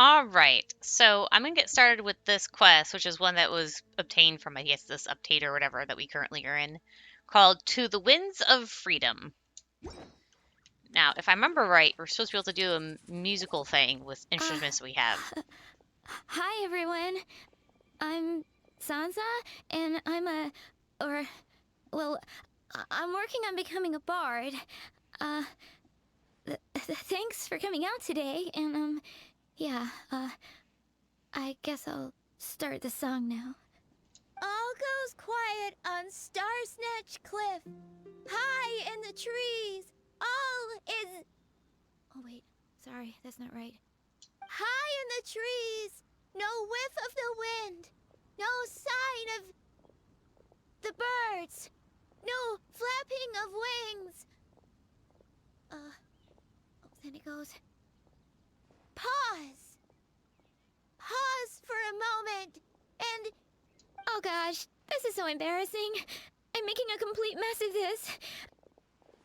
All right, so I'm gonna get started with this quest, which is one that was obtained from, I guess, this update or whatever that we currently are in, called To the Winds of Freedom. Now, if I remember right, we're supposed to be able to do a musical thing with Uh, instruments we have. Hi everyone. I'm Sansa, and or, well, I'm working on becoming a bard. Uh, Thanks for coming out today, and, yeah, I guess I'll start the song now. All goes quiet on Starsnatch Cliff. High in the trees, all is. Oh, wait, sorry, that's not right. High in the trees, no whiff of the wind, no sign of the birds, no flapping of wings. Then it goes. Pause! Pause for a moment, and. Oh gosh, this is so embarrassing. I'm making a complete mess of this.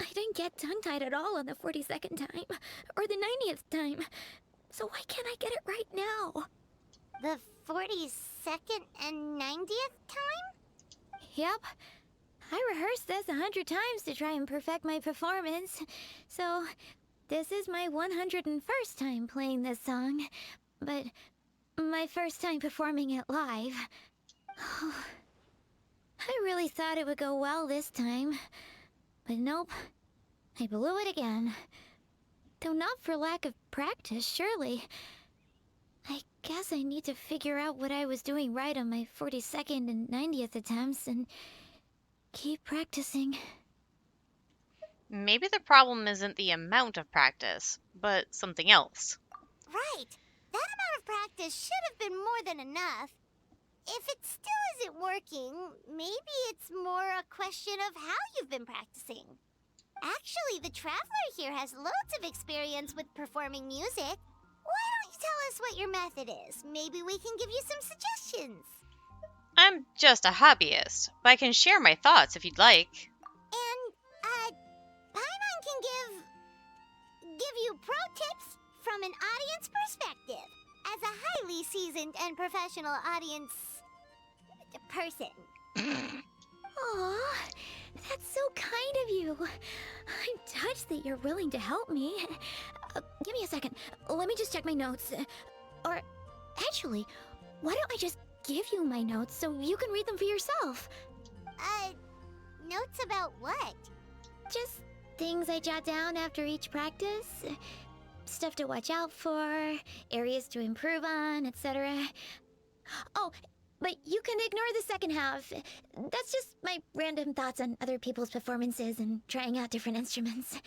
I didn't get tongue tied at all on the 42nd time, or the 90th time. So why can't I get it right now? The 42nd and 90th time? Yep. I rehearsed this 100 times to try and perfect my performance. So, this is my 101st time playing this song. But my first time performing it live. I really thought it would go well this time. But nope. I blew it again. Though not for lack of practice, surely. I guess I need to figure out what I was doing right on my 42nd and 90th attempts and keep practicing. Maybe the problem isn't the amount of practice, but something else. Right. That amount of practice should have been more than enough. If it still isn't working, maybe it's more a question of how you've been practicing. Actually, the Traveler here has loads of experience with performing music. Why don't you tell us what your method is? Maybe we can give you some suggestions. I'm just a hobbyist, but I can share my thoughts if you'd like. And, Paimon can give you pro tips from an audience perspective. As a highly seasoned and professional audience person. Aw, that's so kind of you. I'm touched that you're willing to help me. Give me a second. Let me just check my notes. Or, actually, why don't I just give you my notes so you can read them for yourself? Notes about what? Just things I jot down after each practice. Stuff to watch out for, areas to improve on, etc. Oh, but you can ignore the second half. That's just my random thoughts on other people's performances and trying out different instruments.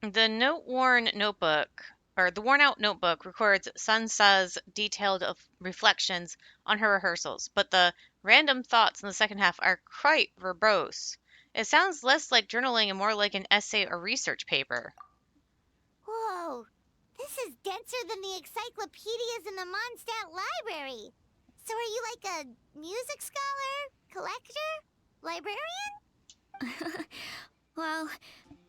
The note-worn notebook, or the worn-out notebook, records Sansa's detailed reflections on her rehearsals, but the random thoughts in the second half are quite verbose. It sounds less like journaling and more like an essay or research paper. Whoa, this is denser than the encyclopedias in the Mondstadt library. So are you like a music scholar, collector, librarian? Well,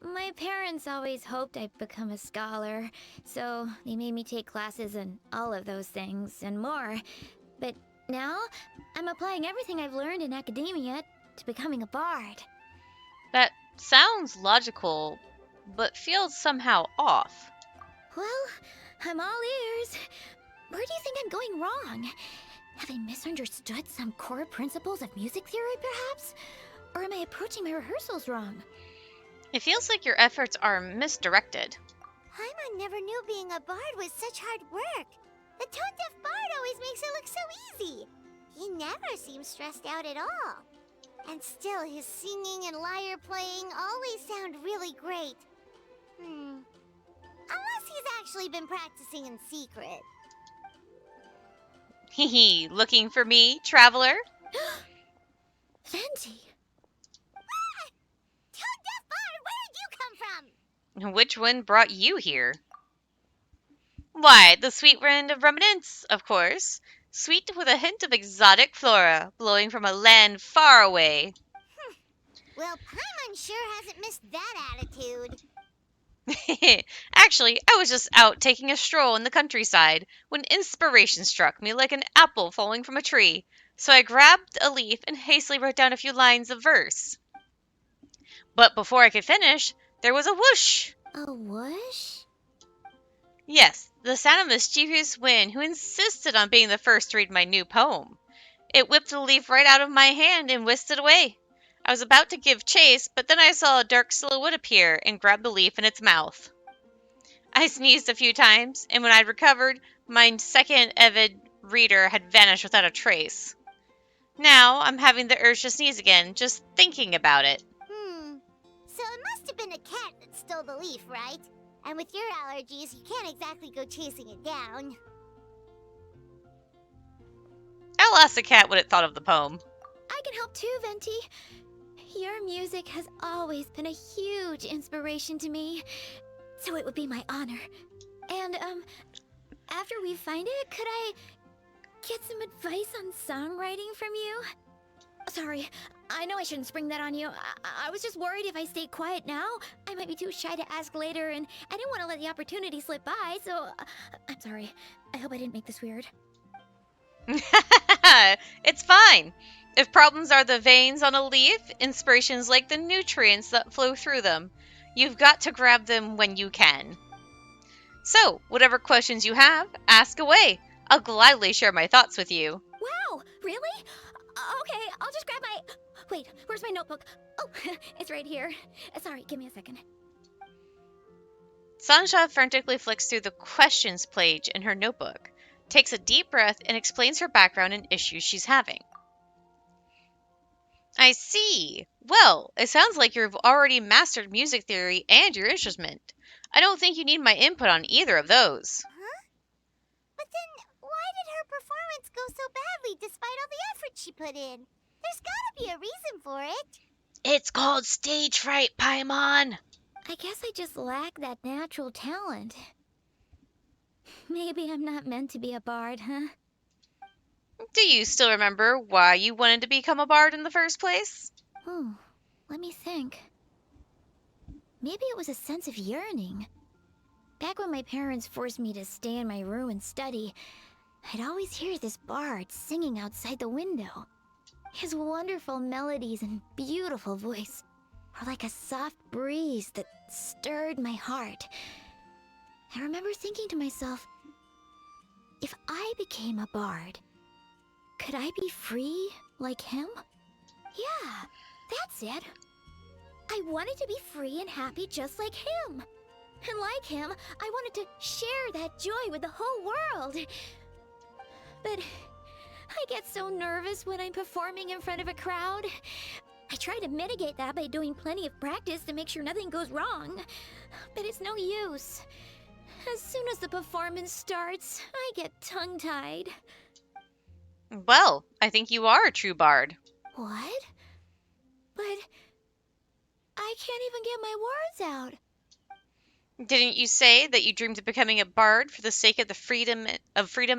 my parents always hoped I'd become a scholar, so they made me take classes in all of those things and more. But now, I'm applying everything I've learned in academia to becoming a bard. That sounds logical, but feels somehow off. Well, I'm all ears. Where do you think I'm going wrong? Have I misunderstood some core principles of music theory, perhaps? Or am I approaching my rehearsals wrong? It feels like your efforts are misdirected. Paimon never knew being a bard was such hard work. The tone-deaf bard always makes it look so easy. He never seems stressed out at all. And still, his singing and lyre playing always sound really great. Unless he's actually been practicing in secret. Hehe, looking for me, traveler? Venti! Ah! Tone-deaf bard, where did you come from? Which one brought you here? Why, the sweet wind of remnants, of course. Sweet with a hint of exotic flora, blowing from a land far away. Well, Paimon sure hasn't missed that attitude. Actually, I was just out taking a stroll in the countryside when inspiration struck me like an apple falling from a tree. So I grabbed a leaf and hastily wrote down a few lines of verse. But before I could finish, there was a whoosh! A whoosh? Yes, the sound of mischievous wind who insisted on being the first to read my new poem. It whipped the leaf right out of my hand and whisked it away. I was about to give chase, but then I saw a dark silhouette appear and grab the leaf in its mouth. I sneezed a few times, and when I'd recovered, my second avid reader had vanished without a trace. Now I'm having the urge to sneeze again, just thinking about it. So it must have been a cat that stole the leaf, right? And with your allergies, you can't exactly go chasing it down. I'll ask the cat what it thought of the poem. I can help too, Venti. Your music has always been a huge inspiration to me, so it would be my honor. And, after we find it, could I get some advice on songwriting from you? Sorry, I know I shouldn't spring that on you. I was just worried if I stayed quiet now, I might be too shy to ask later, and I didn't want to let the opportunity slip by, so I'm sorry. I hope I didn't make this weird. It's fine. If problems are the veins on a leaf, inspiration's like the nutrients that flow through them. You've got to grab them when you can. So, whatever questions you have, ask away. I'll gladly share my thoughts with you. Wow, really? Okay, I'll just grab my... Wait, where's my notebook? Oh, it's right here. Sorry, give me a second. Sansha frantically flicks through the questions page in her notebook, takes a deep breath, and explains her background and issues she's having. I see. Well, it sounds like you've already mastered music theory and your instrument. I don't think you need my input on either of those. Huh? But then, why did her performance go so badly despite all the effort she put in? There's gotta be a reason for it. It's called stage fright, Paimon. I guess I just lack that natural talent. Maybe I'm not meant to be a bard, huh? Do you still remember why you wanted to become a bard in the first place? Oh, let me think. Maybe it was a sense of yearning. Back when my parents forced me to stay in my room and study, I'd always hear this bard singing outside the window. His wonderful melodies and beautiful voice were like a soft breeze that stirred my heart. I remember thinking to myself, if I became a bard, could I be free like him? Yeah, that's it. I wanted to be free and happy just like him. And like him, I wanted to share that joy with the whole world. But I get so nervous when I'm performing in front of a crowd. I try to mitigate that by doing plenty of practice to make sure nothing goes wrong. But it's no use. As soon as the performance starts, I get tongue-tied. Well, I think you are a true bard. What? But I can't even get my words out. Didn't you say that you dreamed of becoming a bard for the sake of the freedom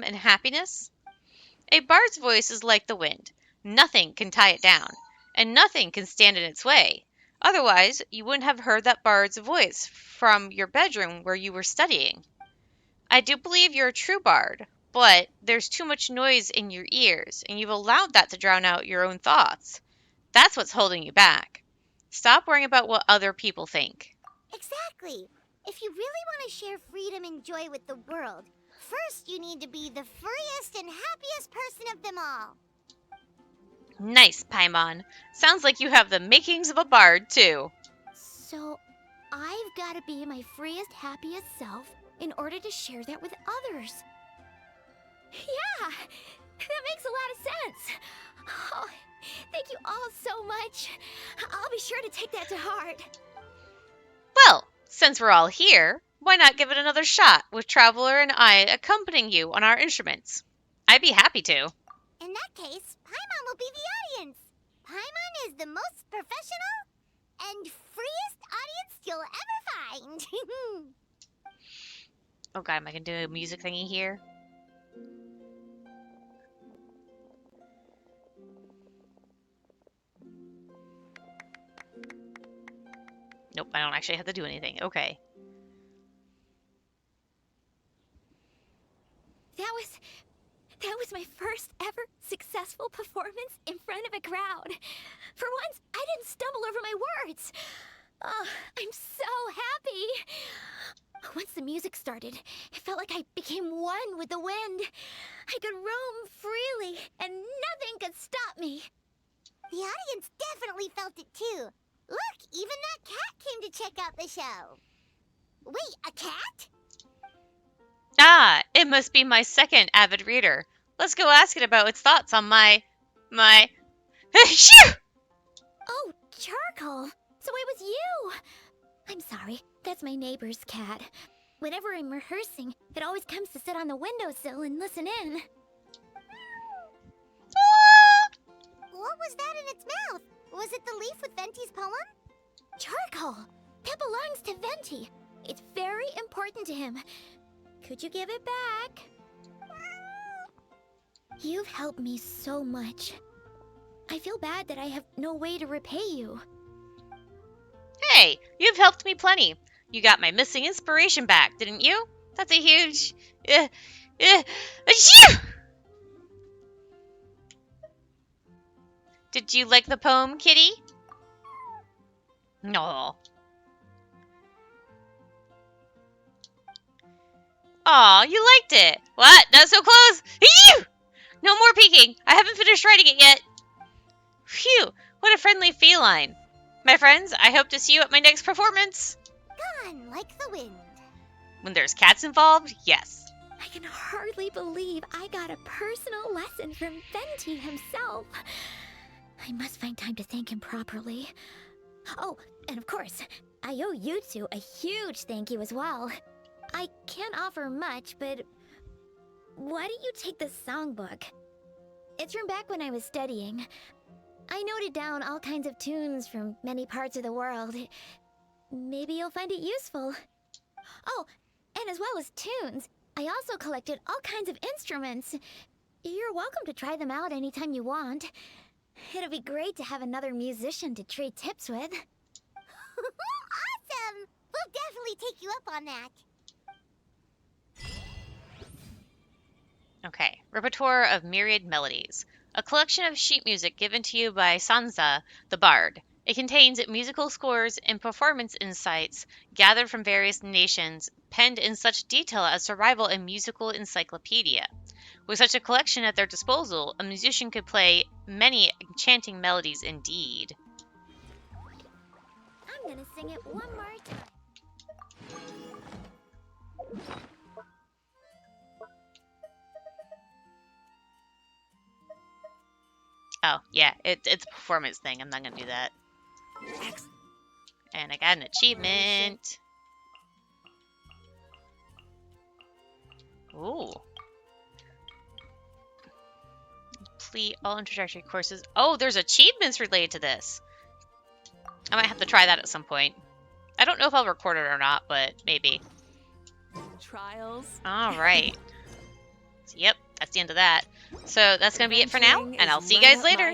and happiness? A bard's voice is like the wind. Nothing can tie it down, and nothing can stand in its way. Otherwise, you wouldn't have heard that bard's voice from your bedroom where you were studying. I do believe you're a true bard, but there's too much noise in your ears, and you've allowed that to drown out your own thoughts. That's what's holding you back. Stop worrying about what other people think. Exactly. If you really want to share freedom and joy with the world, first you need to be the freest and happiest person of them all. Nice, Paimon. Sounds like you have the makings of a bard, too. So, I've got to be my freest, happiest self in order to share that with others. Yeah, that makes a lot of sense. Oh, thank you all so much. I'll be sure to take that to heart. Well, since we're all here, why not give it another shot with Traveler and I accompanying you on our instruments? I'd be happy to. In that case, Paimon will be the audience. Paimon is the most professional and freest audience you'll ever find. Oh god, am I gonna do a music thingy here? Nope, I don't actually have to do anything. Okay. That was my first ever successful performance in front of a crowd. For once, I didn't stumble over my words. Oh, I'm so happy. Once the music started, it felt like I became one with the wind. I could roam freely, and nothing could stop me. The audience definitely felt it too. Look, even that cat came to check out the show. Wait, a cat? Ah, it must be my second avid reader. Let's go ask it about its thoughts on my... Shoo! Oh, Charcoal. So it was you. I'm sorry. That's my neighbor's cat. Whenever I'm rehearsing, it always comes to sit on the windowsill and listen in. What was that in its mouth? Was it the leaf with Venti's poem? Charcoal! That belongs to Venti. It's very important to him. Could you give it back? You've helped me so much. I feel bad that I have no way to repay you. Hey, you've helped me plenty. You got my missing inspiration back, didn't you? That's a huge... Achoo! Did you like the poem, kitty? No. Aw, you liked it. What? Not so close? Ew! No more peeking. I haven't finished writing it yet. Phew, what a friendly feline. My friends, I hope to see you at my next performance. Gone like the wind. When there's cats involved, yes. I can hardly believe I got a personal lesson from Venti himself. I must find time to thank him properly. Oh, and of course, I owe you two a huge thank you as well. I can't offer much, but why don't you take this songbook? It's from back when I was studying. I noted down all kinds of tunes from many parts of the world. Maybe you'll find it useful. Oh, and as well as tunes, I also collected all kinds of instruments. You're welcome to try them out anytime you want. It'll be great to have another musician to trade tips with. Awesome! We'll definitely take you up on that. Okay, Repertoire of Myriad Melodies. A collection of sheet music given to you by Sansa, the Bard. It contains musical scores and performance insights gathered from various nations, penned in such detail as to rival a musical encyclopedia. With such a collection at their disposal, a musician could play many enchanting melodies indeed. I'm gonna sing it one more time. Oh, yeah, it's a performance thing. I'm not going to do that. And I got an achievement. Ooh. Complete all introductory courses. Oh, there's achievements related to this. I might have to try that at some point. I don't know if I'll record it or not, but maybe. Trials. All right. So, yep, that's the end of that. So that's going to be it for now, and I'll see you guys later.